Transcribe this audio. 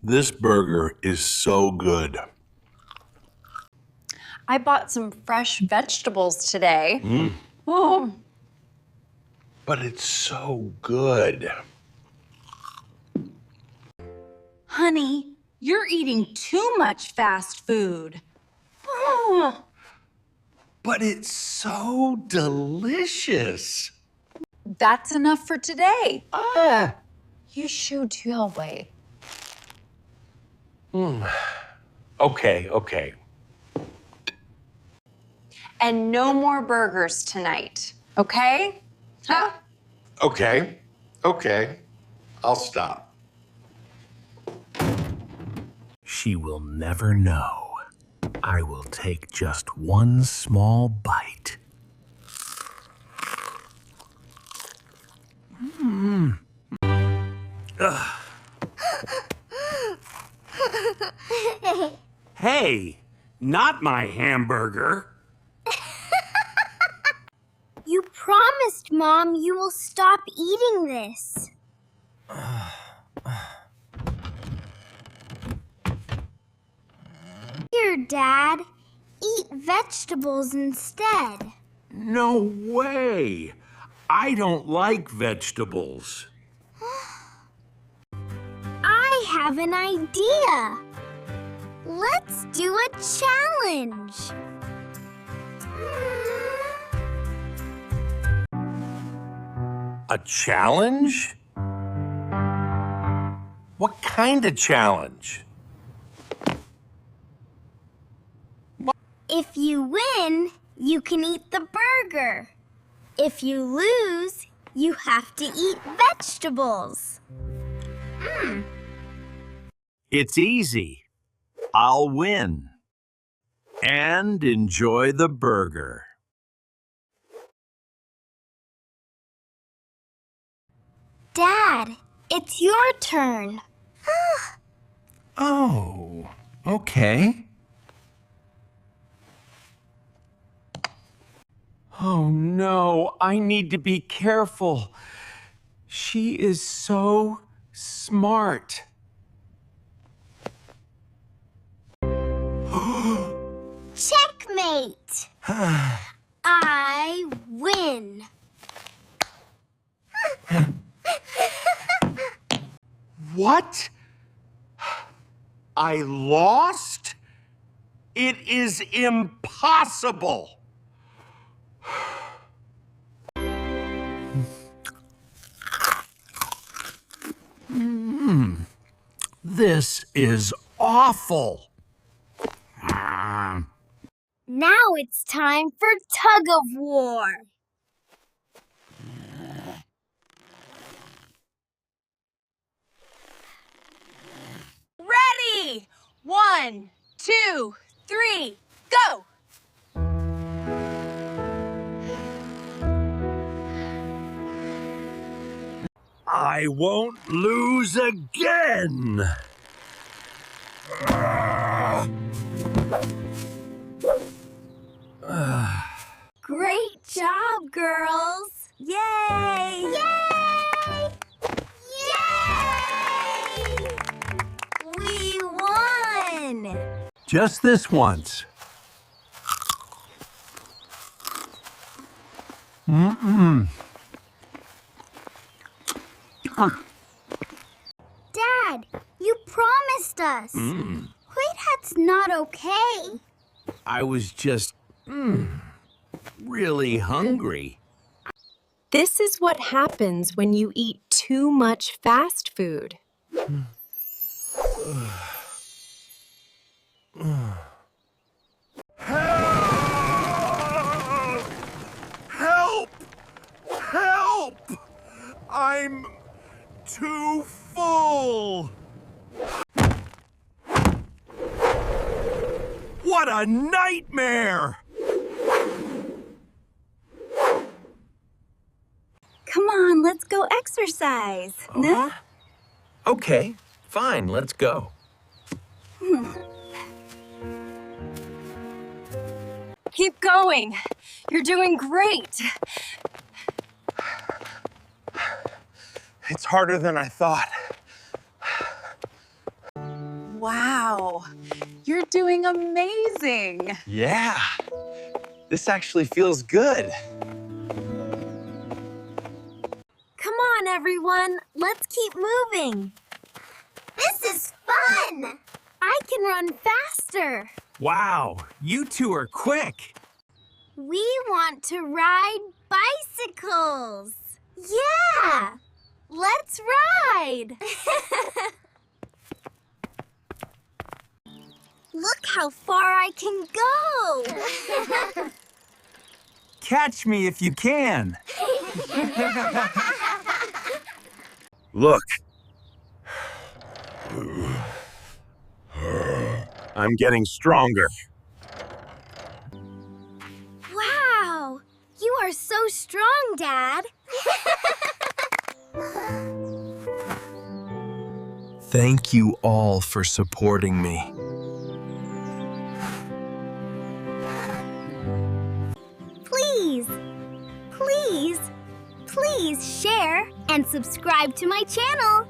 This burger is so good. I bought some fresh vegetables today. Oh. But it's so good. Honey, you're eating too much fast food. Oh. But it's so delicious. That's enough for today. You should too, wait. Okay. And no more burgers tonight, okay? Huh? Okay. I'll stop. She will never know. I will take just one small bite. Hey, not my hamburger. You promised, Mom, you will stop eating this. Here, Dad. Eat vegetables instead. No way. I don't like vegetables. I have an idea. Let's do a challenge. A challenge? What kind of challenge? If you win, you can eat the burger. If you lose, you have to eat vegetables. It's easy. I'll win. And enjoy the burger. Dad, it's your turn. Oh, okay. Oh no, I need to be careful. She is so smart. Checkmate! I win. What? I lost? It is impossible. This is awful. Now it's time for tug of war. Ready! 1, 2, 3, go! I won't lose again. Great job, girls! Yay! Yay! Yay! We won! Just this once. Dad, you promised us. Wait, that's not okay. I was just really hungry. This is what happens when you eat too much fast food. Help! Help! I'm too full. What a nightmare! Come on, let's go exercise. No? Okay, fine, let's go. Keep going. You're doing great. It's harder than I thought. Wow, you're doing amazing. Yeah, this actually feels good. Come on, everyone. Let's keep moving. This is fun. I can run faster. Wow, you two are quick. We want to ride bicycles. Yeah, let's ride. Look how far I can go. Catch me if you can. Look. I'm getting stronger. Wow, you are so strong, Dad. Thank you all for supporting me. Please, please, please share and subscribe to my channel.